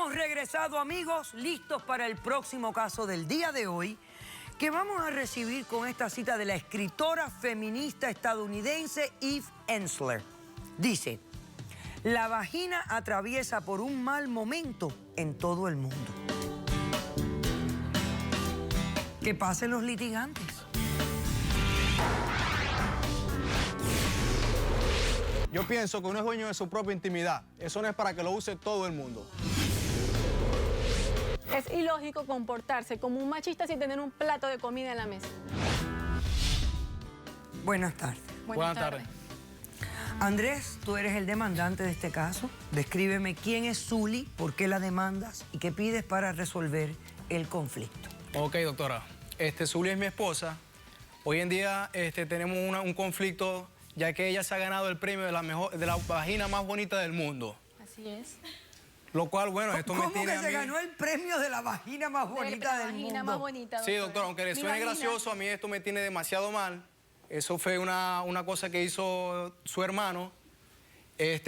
hemos regresado, amigos, listos para el próximo caso del día de hoy, que vamos a recibir con esta cita de la escritora feminista estadounidense Eve Ensler. Dice: la vagina atraviesa por un mal momento en todo el mundo. Que pasen los litigantes. Yo pienso que uno es dueño de su propia intimidad. Eso no es para que lo use todo el mundo. Es ilógico comportarse como un machista sin tener un plato de comida en la mesa. Buenas tardes. Buenas tardes. Andrés, tú eres el demandante de este caso. Descríbeme quién es Zully, por qué la demandas y qué pides para resolver el conflicto. Ok, doctora. Zully es mi esposa. Hoy en día tenemos un conflicto, ya que ella se ha ganado el premio de la vagina más bonita del mundo. Así es. Lo cual, bueno, esto me tiene ¿Cómo que se ganó el premio de la vagina más bonita del mundo? Vagina más bonita, Sí, doctora, aunque le suene gracioso, a mí esto me tiene demasiado mal. Eso fue una cosa que hizo su hermano.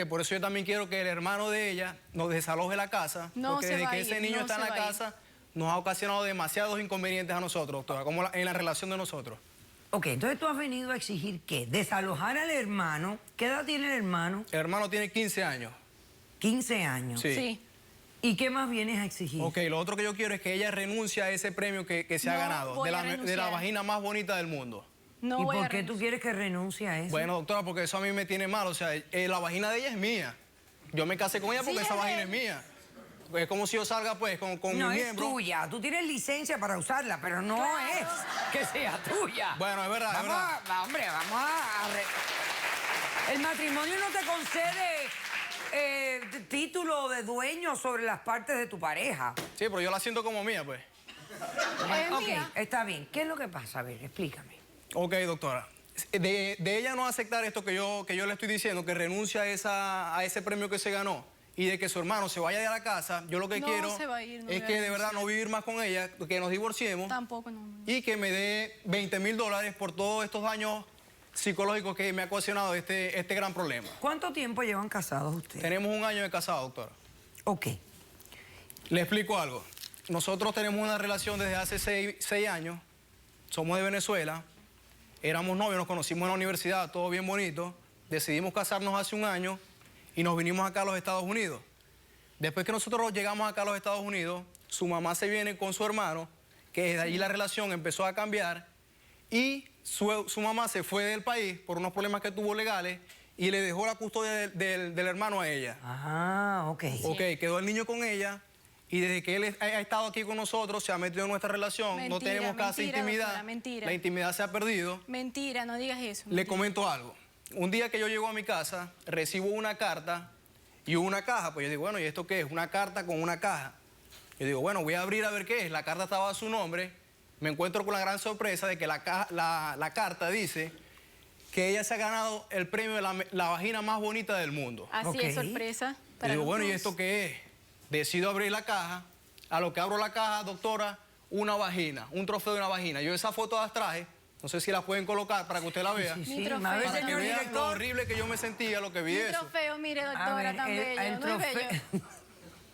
Por eso yo también quiero que el hermano de ella nos desaloje la casa. No porque se desde va que a ir, ese niño no está en se la va a ir. casa, nos ha ocasionado demasiados inconvenientes a nosotros, doctora, como en la relación de nosotros. Ok, entonces tú has venido a exigir ¿qué? Desalojar al hermano. ¿Qué edad tiene el hermano? El hermano tiene 15 años. 15 años. Sí. ¿Y qué más vienes a exigir? Ok, lo otro que yo quiero es que ella renuncie a ese premio que se ha ganado, voy a de la renunciar. vagina más bonita del mundo. No ¿Y voy a por qué tú renunciar. quieres que renuncie a eso? Bueno, doctora, porque eso a mí me tiene mal. O sea, la vagina de ella es mía. Yo me casé con ella porque Sí, esa es de vagina él. es mía. Es como si yo salga, pues, con no mi es miembro. tuya. Tú tienes licencia para usarla, pero no es que sea tuya. Bueno, es verdad, es verdad. Hombre, El matrimonio no te concede título de dueño sobre las partes de tu pareja. Sí, pero yo la siento como mía, pues. Es Ok, mía. está bien. ¿Qué es lo que pasa? A ver, explícame. Ok, doctora. De ella no aceptar esto que yo le estoy diciendo, que renuncia a ese premio que se ganó, y de que su hermano se vaya de la casa, yo lo que No quiero se va a ir, no es voy a que de renunciar. verdad no vivir más con ella, que nos divorciemos. Tampoco, no. Y que me dé $20,000 por todos estos daños psicológicos que me ha ocasionado este gran problema. ¿Cuánto tiempo llevan casados ustedes? Tenemos 1 año de casado, doctora. Ok. Le explico algo. Nosotros tenemos una relación desde hace 6 años. Somos de Venezuela. Éramos novios, nos conocimos en la universidad, todo bien bonito. Decidimos casarnos hace 1 año y nos vinimos acá a los Estados Unidos. Después que nosotros llegamos acá a los Estados Unidos, su mamá se viene con su hermano, que desde allí la relación empezó a cambiar, y su mamá se fue del país por unos problemas que tuvo legales y le dejó la custodia del hermano a ella. Ah, ok. Ok, quedó el niño con ella y desde que él ha estado aquí con nosotros, se ha metido en nuestra relación, no Mentira, tenemos casi mentira, intimidad, doctora, mentira. La intimidad se ha perdido. Mentira, no digas eso. Le comento algo. Un día que yo llego a mi casa, recibo una carta y una caja. Pues yo digo, bueno, ¿y esto qué es? Una carta con una caja. Yo digo, bueno, voy a abrir a ver qué es. La carta estaba a su nombre. Me encuentro con la gran sorpresa de que la carta dice que ella se ha ganado el premio de la vagina más bonita del mundo. Así Ok. es, sorpresa. Yo digo, bueno, ¿y nosotros. esto qué es? Decido abrir la caja. A lo que abro la caja, doctora, una vagina, un trofeo de una vagina. Yo esa foto las traje, no sé si la pueden colocar para que usted la vea. Sí, Mi sí. trofeo. A ver, Para que señor vean lo director. horrible que yo me sentía, lo que vi Mi eso. trofeo, mire, A doctora, ver, tan bello. el ¿No es bello?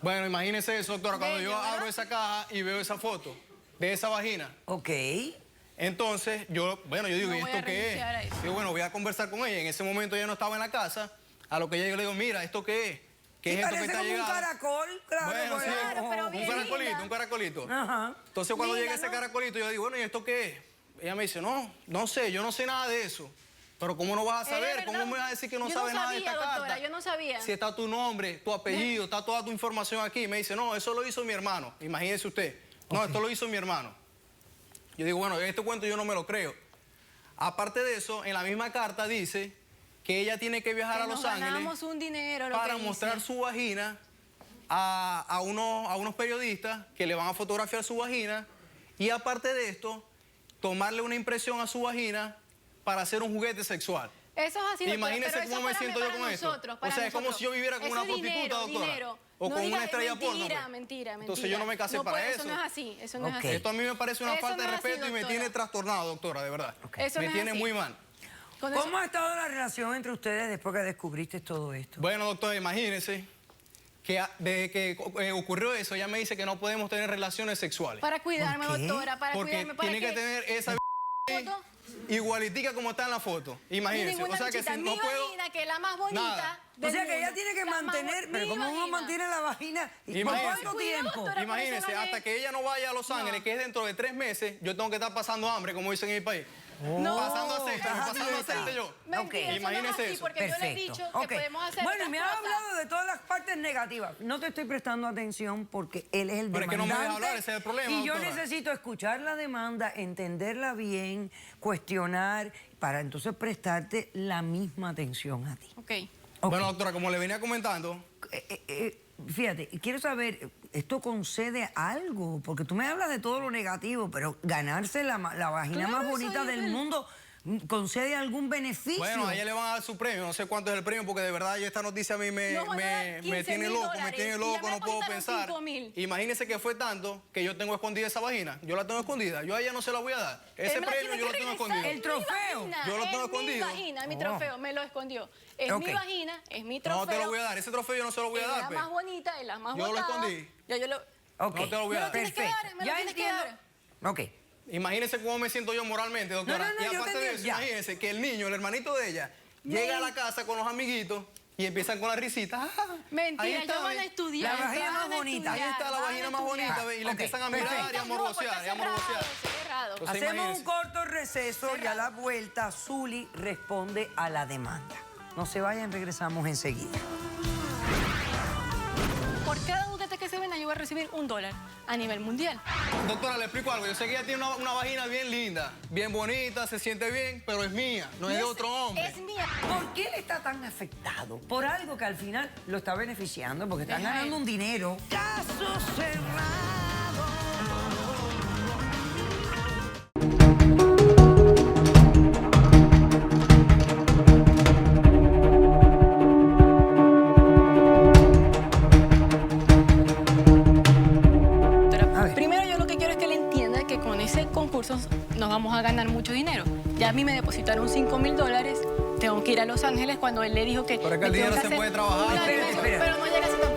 Bueno, imagínese eso, doctora, cuando Bello, yo abro ¿verdad? esa caja y veo esa foto de esa vagina. Ok. Entonces, yo digo, No ¿y voy esto a qué renunciar a es? eso. Digo, bueno, voy a conversar con ella. En ese momento ella no estaba en la casa. A lo que ella le digo, mira, ¿esto qué es? ¿Qué Sí, es esto que parece está como un llegando? caracol, claro. Bueno, pues. sí, Claro, pero bien linda. un caracolito. Ajá. Entonces, cuando Linda, llega ese ¿no? caracolito, yo digo, bueno, ¿y esto qué es? Ella me dice, no sé, yo no sé nada de eso. Pero ¿cómo no vas a saber? ¿Cómo me vas a decir que no sabes nada de esta doctora, carta? yo no sabía. Si está tu nombre, tu apellido, está toda tu información aquí. Me dice, no, eso lo hizo mi hermano. Imagínese usted. No, esto lo hizo mi hermano. Yo digo, bueno, este cuento yo no me lo creo. Aparte de eso, en la misma carta dice que ella tiene que viajar a nos Los Ángeles ganamos un dinero, lo para que dice. mostrar su vagina a unos periodistas que le van a fotografiar su vagina, y aparte de esto, tomarle una impresión a su vagina para hacer un juguete sexual. Eso es así, doctora, Imagínese pero cómo eso me para siento yo con nosotros, esto. para O sea, es como nosotros. si yo viviera con Eso una es prostituta, dinero, doctora. dinero. O No con diga- una estrella porno. Mentira, pues. mentira. Entonces yo no me casé No para puede, eso. Eso no es así, eso no es Ok. así. Esto a mí me parece una Eso falta de no es así, respeto y me doctora. tiene trastornado, doctora, de verdad. Eso Me no es tiene así. muy mal. Con eso- ¿Cómo ha estado la relación entre ustedes después que descubriste todo esto? Bueno, doctora, imagínese que desde que ocurrió eso, ella me dice que no podemos tener relaciones sexuales. Para cuidarme, ¿Por qué? doctora, para Porque cuidarme, para tiene que tener esa foto. igualitica como está en la foto. Ni Imagínense. ninguna O sea que bichita. si Mi no puedo... vagina, que es la más bonita Nada. del O sea que ella mundo. tiene que La más mantener, pero mi ¿cómo uno vagina. mantiene la vagina? ¿Y por Imagínense. cuánto Cuidado, tiempo? doctora. Imagínense, por eso no hasta es- que ella no vaya a Los Ángeles, que es dentro de 3 meses, yo tengo que estar pasando hambre, como dicen en mi país. No, Pasando aceite, estás a pasando dieta. aceite yo. Mentira, Ok. eso no es Imagínese así, eso. porque yo le he dicho que Ok. podemos hacer Bueno, y otras me has cosas. hablado de todas las partes negativas. No te estoy prestando atención porque él es el Pero es que no me deja demandante. hablar, ese es el problema, Y yo doctora. necesito escuchar la demanda, entenderla bien, cuestionar, para entonces prestarte la misma atención a ti. Ok. Ok. Bueno, doctora, como le venía comentando, Fíjate, quiero saber, ¿esto concede algo? Porque tú me hablas de todo lo negativo, pero ganarse la vagina Claro, más eso bonita dice del él. mundo, ¿concede algún beneficio? bueno, a ella le van a dar su premio, no sé cuánto es el premio, porque de verdad esta noticia a mí me, Nos van a dar me 15.000 tiene loco, me dólares, tiene y ya loco, me no puedo depositaron pensar. 5.000. Imagínese que fue tanto que yo tengo escondida esa vagina, yo la tengo escondida, yo a ella no se la voy a dar. Ese Él me la premio tiene yo lo que tengo regresar, escondido. El trofeo. es mi vagina, Yo lo tengo es escondido. Mi vagina, mi Oh. trofeo, me lo escondió. Es Ok. mi vagina, es mi trofeo. No te lo voy a dar, ese trofeo yo no se lo voy a es dar, la pues. más bonita, es la más Yo lo botada. escondí. Ya yo lo... Ok. No te lo voy a Me lo dar. tienes que Perfecto. dar, me lo Ya tienes que entiendo. dar. Ok. Imagínense cómo me siento yo moralmente, doctora. No, no, no, y yo aparte te de entiendo, eso, ya. imagínense que el niño, el hermanito de ella, llega a la casa con los amiguitos y empiezan con la risita. Ahí Mentira, está, ellos van ve. a estudiar. La vagina van más a bonita. Ahí está la van a vagina más estudiar. bonita, ve, y la Ok, empiezan a mirar perfecto. y a morbocear, y a morbocear. Cerrado. Entonces, Hacemos imagínense. un corto receso y a la vuelta Zuli responde a la demanda. No se vayan, regresamos enseguida. Por cada UTT que se venda, yo voy a recibir $1 a nivel mundial. Doctora, le explico algo. Yo sé que ella tiene una vagina bien linda, bien bonita, se siente bien, pero es mía, no es de otro hombre. Es mía. ¿Por qué él está tan afectado? Por algo que al final lo está beneficiando, porque están Deja ganando él. un dinero. Caso cerrado. A ver. Primero, yo lo que quiero es que él entienda que con ese concurso nos vamos a ganar mucho dinero. Ya a mí me depositaron $5.000. Tengo que ir a Los Ángeles cuando él le dijo que... Pero es que el me tengo dinero se hacer puede trabajar. un Espérate, almuerzo, espérate. pero no llega así tampoco.